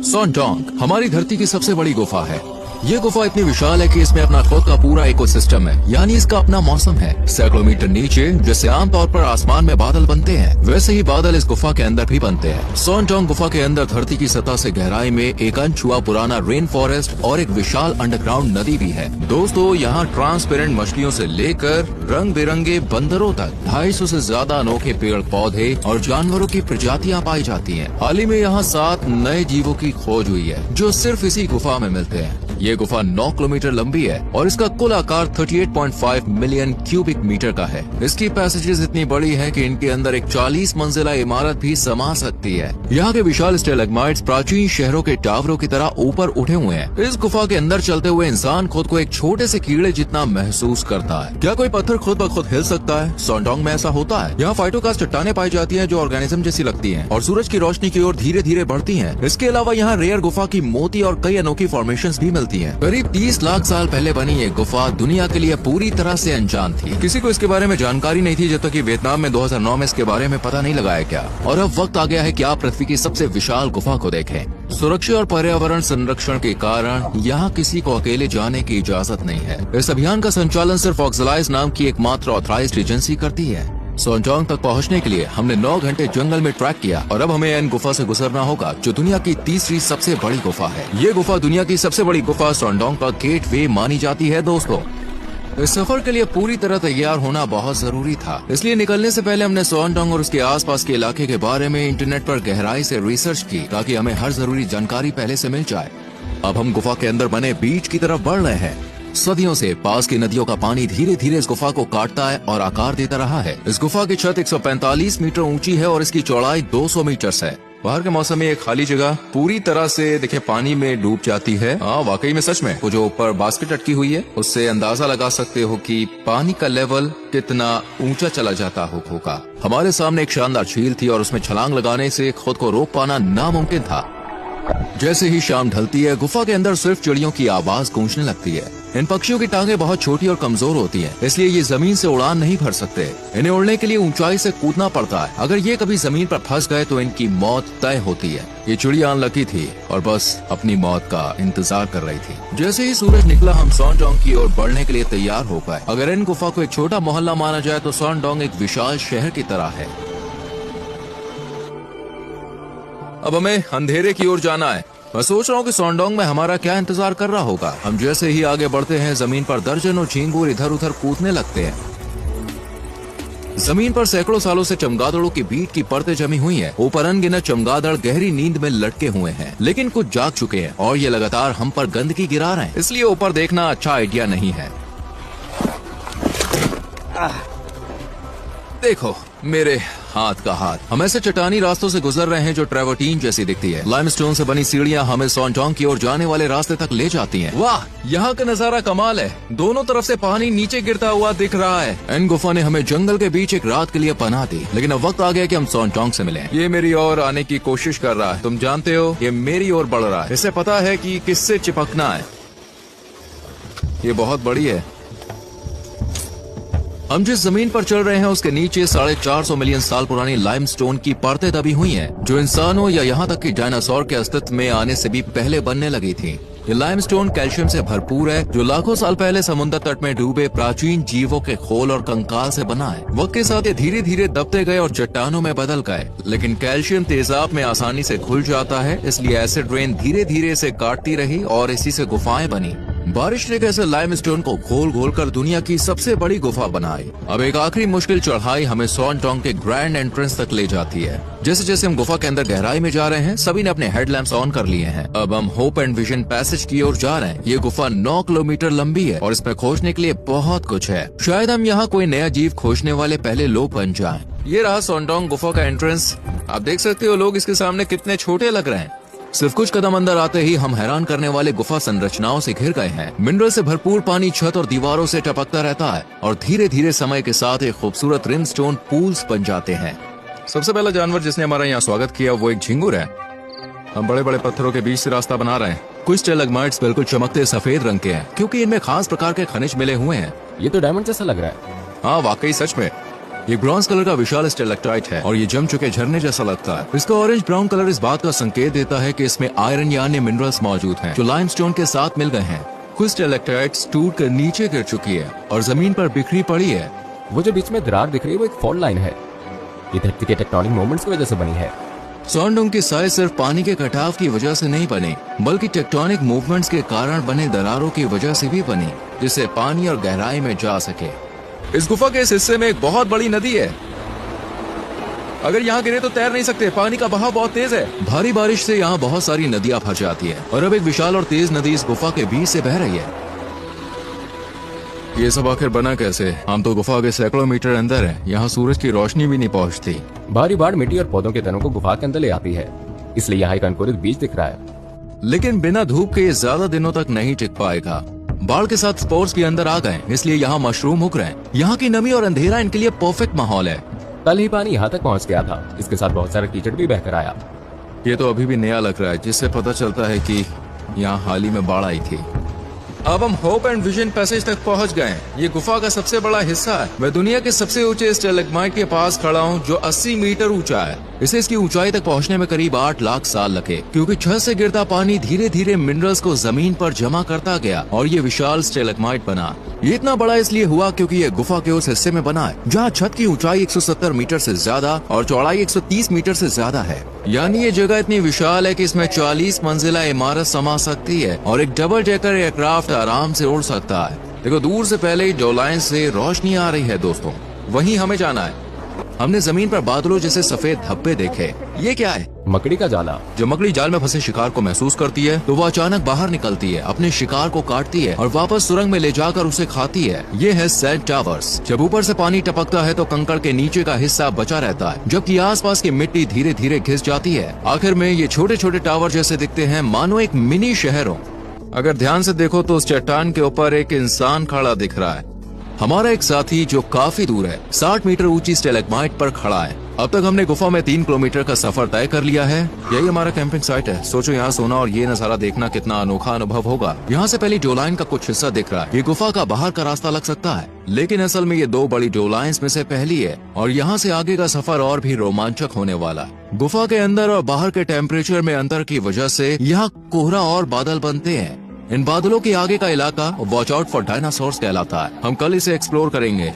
सॉन्डोंग हमारी धरती की सबसे बड़ी गुफा है। ये गुफा इतनी विशाल है कि इसमें अपना खुद का पूरा इकोसिस्टम है, यानी इसका अपना मौसम है। सैकड़ों मीटर नीचे जैसे आमतौर पर आसमान में बादल बनते हैं, वैसे ही बादल इस गुफा के अंदर भी बनते हैं। सॉन्डोंग गुफा के अंदर धरती की सतह से गहराई में एक अनछुआ पुराना रेन फॉरेस्ट और एक विशाल अंडरग्राउंड नदी भी है। दोस्तों, यहाँ ट्रांसपेरेंट मछलियों से लेकर रंग बिरंगे बंदरों तक 250 से ज्यादा अनोखे पेड़ पौधे और जानवरों की प्रजातियाँ पाई जाती है। हाल ही में यहाँ 7 नए जीवों की खोज हुई है, जो सिर्फ इसी गुफा में मिलते हैं। ये गुफा 9 किलोमीटर लंबी है और इसका कुल आकार 38.5 मिलियन क्यूबिक मीटर का है। इसकी पैसेजेस इतनी बड़ी है कि इनके अंदर एक 40 मंजिला इमारत भी समा सकती है। यहाँ के विशाल स्टेलेग्माइट्स प्राचीन शहरों के टावरों की तरह ऊपर उठे हुए हैं। इस गुफा के अंदर चलते हुए इंसान खुद को एक छोटे से कीड़े जितना महसूस करता है। क्या कोई पत्थर खुद ब खुद हिल सकता है? सॉन्डोंग में ऐसा होता है। यहाँ फाइटोकास्ट चट्टानें पाई जाती है जो ऑर्गेनिज्म जैसी लगती है और सूरज की रोशनी की ओर धीरे धीरे बढ़ती है। इसके अलावा यहाँ रेयर गुफा की मोती और कई अनोखी फॉर्मेशंस भी मिलती हैं। करीब 30 लाख साल पहले बनी ये गुफा दुनिया के लिए पूरी तरह से अनजान थी। किसी को इसके बारे में जानकारी नहीं थी, जब तक कि वियतनाम में 2009 में इसके बारे में पता नहीं लगाया गया। और अब वक्त आ गया है कि आप पृथ्वी की सबसे विशाल गुफा को देखें। सुरक्षा और पर्यावरण संरक्षण के कारण यहाँ किसी को अकेले जाने की इजाजत नहीं है। इस अभियान का संचालन सिर्फ ऑक्सलाइज नाम की एकमात्र ऑथराइज्ड एजेंसी करती है। सॉन्डोंग तक पहुंचने के लिए हमने 9 घंटे जंगल में ट्रैक किया और अब हमें इन गुफा से गुजरना होगा, जो दुनिया की तीसरी सबसे बड़ी गुफा है। ये गुफा दुनिया की सबसे बड़ी गुफा सॉन्डोंग का गेटवे मानी जाती है। दोस्तों, इस सफर के लिए पूरी तरह तैयार होना बहुत जरूरी था, इसलिए निकलने से पहले हमने सॉन्डोंग और उसके आसपास के इलाके के बारे में इंटरनेट पर गहराई से रिसर्च की, ताकि हमें हर जरूरी जानकारी पहले से मिल जाए। अब हम गुफा के अंदर बने बीच की तरफ बढ़ रहे हैं। सदियों से पास की नदियों का पानी धीरे धीरे इस गुफा को काटता है और आकार देता रहा है। इस गुफा की छत 145 मीटर ऊंची है और इसकी चौड़ाई 200 मीटर है। बाहर के मौसम में एक खाली जगह पूरी तरह से देखिए पानी में डूब जाती है। हाँ, वाकई में सच में। वो जो ऊपर बास्केट अटकी हुई है, उससे अंदाजा लगा सकते हो कि पानी का लेवल कितना ऊंचा चला जाता होगा। हमारे सामने एक शानदार झील थी और उसमें छलांग लगाने से खुद को रोक पाना नामुमकिन था। जैसे ही शाम ढलती है, गुफा के अंदर सिर्फ चिड़ियों की आवाज गूंजने लगती है। इन पक्षियों की टांगें बहुत छोटी और कमजोर होती हैं, इसलिए ये जमीन से उड़ान नहीं भर सकते। इन्हें उड़ने के लिए ऊंचाई से कूदना पड़ता है। अगर ये कभी जमीन पर फंस गए तो इनकी मौत तय होती है। ये चिड़िया अनलकी थी और बस अपनी मौत का इंतजार कर रही थी। जैसे ही सूरज निकला, हम सॉन्डोंग की ओर बढ़ने के लिए तैयार हो गए। अगर इन गुफा को एक छोटा मोहल्ला माना जाए तो सॉन्डोंग एक विशाल शहर की तरह है। अब हमें अंधेरे की ओर जाना है। मैं सोच रहा हूँ कि सॉन्डोंग में हमारा क्या इंतजार कर रहा होगा। हम जैसे ही आगे बढ़ते हैं, जमीन पर दर्जनों झींगुर इधर उधर कूदने लगते हैं। जमीन पर सैकड़ों सालों से चमगादड़ों की बीट की परतें जमी हुई हैं। ऊपर अनगिनत चमगादड़ गहरी नींद में लटके हुए हैं, लेकिन कुछ जाग चुके हैं और ये लगातार हम पर गंदगी गिरा रहे हैं, इसलिए ऊपर देखना अच्छा आइडिया नहीं है। देखो मेरे हाथ का हाथ। हम ऐसे चट्टानी रास्तों से गुजर रहे हैं जो ट्रेवर्टीन जैसी दिखती है। लाइमस्टोन से बनी सीढ़ियां हमें सॉन्डोंग की ओर जाने वाले रास्ते तक ले जाती हैं। वाह, यहाँ का नजारा कमाल है। दोनों तरफ से पानी नीचे गिरता हुआ दिख रहा है। इन गुफा ने हमें जंगल के बीच एक रात के लिए पनाह दी, लेकिन अब वक्त आ गया कि हम सॉन्डोंग से मिलें। ये मेरी ओर आने की कोशिश कर रहा है। तुम जानते हो, ये मेरी ओर बढ़ रहा है। इसे पता है कि किससे चिपकना है। ये बहुत बड़ी है। हम जिस जमीन पर चल रहे हैं उसके नीचे 450 मिलियन साल पुरानी लाइमस्टोन की परतें दबी हुई हैं, जो इंसानों या यहाँ तक कि डायनासोर के अस्तित्व में आने से भी पहले बनने लगी थी। ये लाइमस्टोन कैल्शियम से भरपूर है, जो लाखों साल पहले समुद्र तट में डूबे प्राचीन जीवों के खोल और कंकाल से बना है। वक्त के साथ ये धीरे धीरे दबते गए और चट्टानों में बदल गए, लेकिन कैल्शियम तेजाब में आसानी से घुल जाता है, इसलिए एसिड रेन धीरे धीरे इसे काटती रही और इसी से गुफाएं बनी। बारिश ने कैसे लाइमस्टोन को घोल घोल कर दुनिया की सबसे बड़ी गुफा बनाई। अब एक आखिरी मुश्किल चढ़ाई हमें सॉन्डोंग के ग्रैंड एंट्रेंस तक ले जाती है। जैसे जैसे हम गुफा के अंदर गहराई में जा रहे हैं, सभी ने अपने हेडलैम्प्स ऑन कर लिए हैं। अब हम होप एंड विजन पैसेज की ओर जा रहे हैं। ये गुफा 9 किलोमीटर लंबी है और इसमें खोजने के लिए बहुत कुछ है। शायद हम यहाँ कोई नया जीव खोजने वाले पहले लोग बन जाएं। ये रहा सॉन्डोंग गुफा का एंट्रेंस। आप देख सकते हो लोग इसके सामने कितने छोटे लग रहे हैं। सिर्फ कुछ कदम अंदर आते ही हम हैरान करने वाले गुफा संरचनाओं से घिर गए हैं। मिनरल से भरपूर पानी छत और दीवारों से टपकता रहता है और धीरे धीरे समय के साथ एक खूबसूरत रिमस्टोन पूल्स बन जाते हैं। सबसे पहला जानवर जिसने हमारा यहाँ स्वागत किया वो एक झिंगुर है। हम बड़े बड़े पत्थरों के बीच से रास्ता बना रहे हैं। कुछ स्टेलेग्माइट्स बिल्कुल चमकते सफेद रंग के हैं, क्योंकि इनमें खास प्रकार के खनिज मिले हुए हैं। ये तो डायमंड जैसा लग रहा है। हाँ, वाकई सच में। ये ब्रॉन्ज कलर का विशाल स्टेलेक्टाइट है और ये जम चुके झरने जैसा लगता है। इसका ऑरेंज ब्राउन कलर इस बात का संकेत देता है कि इसमें आयरन या अन्य मिनरल्स मौजूद हैं जो लाइमस्टोन के साथ मिल गए हैं। कुछ स्टेलेक्टाइट्स टूट कर नीचे गिर चुकी है और जमीन पर बिखरी पड़ी है। वो जो बीच में दरार दिख रही है वो एक फॉल्ट लाइन है। ये धरती के टेक्टोनिक मूवमेंट्स की वजह से बनी है। सॉन्डोंग की साइज सिर्फ पानी के कटाव की वजह से नहीं बनी, बल्कि टेक्टोनिक मूवमेंट्स के कारण बने दरारों की वजह से भी बनी, जिससे पानी और गहराई में जा सके। इस गुफा के इस हिस्से में एक बहुत बड़ी नदी है। अगर यहाँ गिरे तो तैर नहीं सकते, पानी का बहाव बहुत तेज है। भारी बारिश से यहाँ बहुत सारी नदियाँ फंस जाती है और अब एक विशाल और तेज नदी इस गुफा के बीच से बह रही है। ये सब आखिर बना कैसे? हम तो गुफा के सैकड़ों मीटर अंदर हैं। यहाँ सूरज की रोशनी भी नहीं पहुँचती। भारी बाढ़ मिट्टी और पौधों के तनों को गुफा के अंदर ले आती है, इसलिए यहाँ एक अंकुरित बीज दिख रहा है। लेकिन बिना धूप के ये ज्यादा दिनों तक नहीं टिक पाएगा। बाढ़ के साथ स्पोर्स भी अंदर आ गए, इसलिए यहाँ मशरूम उग रहे हैं। यहाँ की नमी और अंधेरा इनके लिए परफेक्ट माहौल है। कल ही पानी यहाँ तक पहुँच गया था, इसके साथ बहुत सारा कीचड़ भी बहकर आया। ये तो अभी भी नया लग रहा है, जिससे पता चलता है कि यहाँ हाल ही में बाढ़ आई थी। अब हम होप एंड विजन पैसेज तक पहुंच गए हैं। ये गुफा का सबसे बड़ा हिस्सा है। मैं दुनिया के सबसे ऊंचे स्टेलेग्माइट के पास खड़ा हूं, जो 80 मीटर ऊंचा है। इसे इसकी ऊंचाई तक पहुंचने में करीब 8 लाख साल लगे, क्योंकि छत से गिरता पानी धीरे धीरे मिनरल्स को जमीन पर जमा करता गया और ये विशाल स्टेलेग्माइट बना। ये इतना बड़ा इसलिए हुआ क्योंकि ये गुफा के उस हिस्से में बना है जहाँ छत की ऊंचाई 170 मीटर से ज्यादा और चौड़ाई 130 मीटर से ज्यादा है। यानी ये जगह इतनी विशाल है कि इसमें 40 मंजिला इमारत समा सकती है और एक डबल डेकर एयरक्राफ्ट आराम से उड़ सकता है। देखो, दूर से पहले जॉ लाइन से रोशनी आ रही है दोस्तों, वहीं हमें जाना है। हमने जमीन पर बादलों जैसे सफेद धब्बे देखे। ये क्या है? मकड़ी का जाला। जब मकड़ी जाल में फंसे शिकार को महसूस करती है तो वो अचानक बाहर निकलती है, अपने शिकार को काटती है और वापस सुरंग में ले जाकर उसे खाती है। ये है सैंड टावर्स। जब ऊपर से पानी टपकता है तो कंकड़ के नीचे का हिस्सा बचा रहता है, जबकि आसपास की मिट्टी धीरे धीरे घिस जाती है। आखिर में ये छोटे छोटे टावर जैसे दिखते हैं, मानो एक मिनी शहर हो। अगर ध्यान से देखो तो उस चट्टान के ऊपर एक इंसान खड़ा दिख रहा है। हमारा एक साथी जो काफी दूर है, 60 मीटर ऊंची स्टेलेग्माइट पर खड़ा है। अब तक हमने गुफा में 3 किलोमीटर का सफर तय कर लिया है। यही हमारा कैंपिंग साइट है। सोचो, यहाँ सोना और ये नजारा देखना कितना अनोखा अनुभव होगा। यहाँ से पहली डोलाइन का कुछ हिस्सा दिख रहा है। ये गुफा का बाहर का रास्ता लग सकता है, लेकिन असल में ये 2 बड़ी डोलाइंस में से पहली है और यहाँ से आगे का सफर और भी रोमांचक होने वाला है। गुफा के अंदर और बाहर के टेम्परेचर में अंतर की वजह से यहाँ कोहरा और बादल बनते हैं। इन बादलों के आगे का इलाका वॉच आउट फॉर डायनासोर्स कहलाता है। हम कल इसे एक्सप्लोर करेंगे।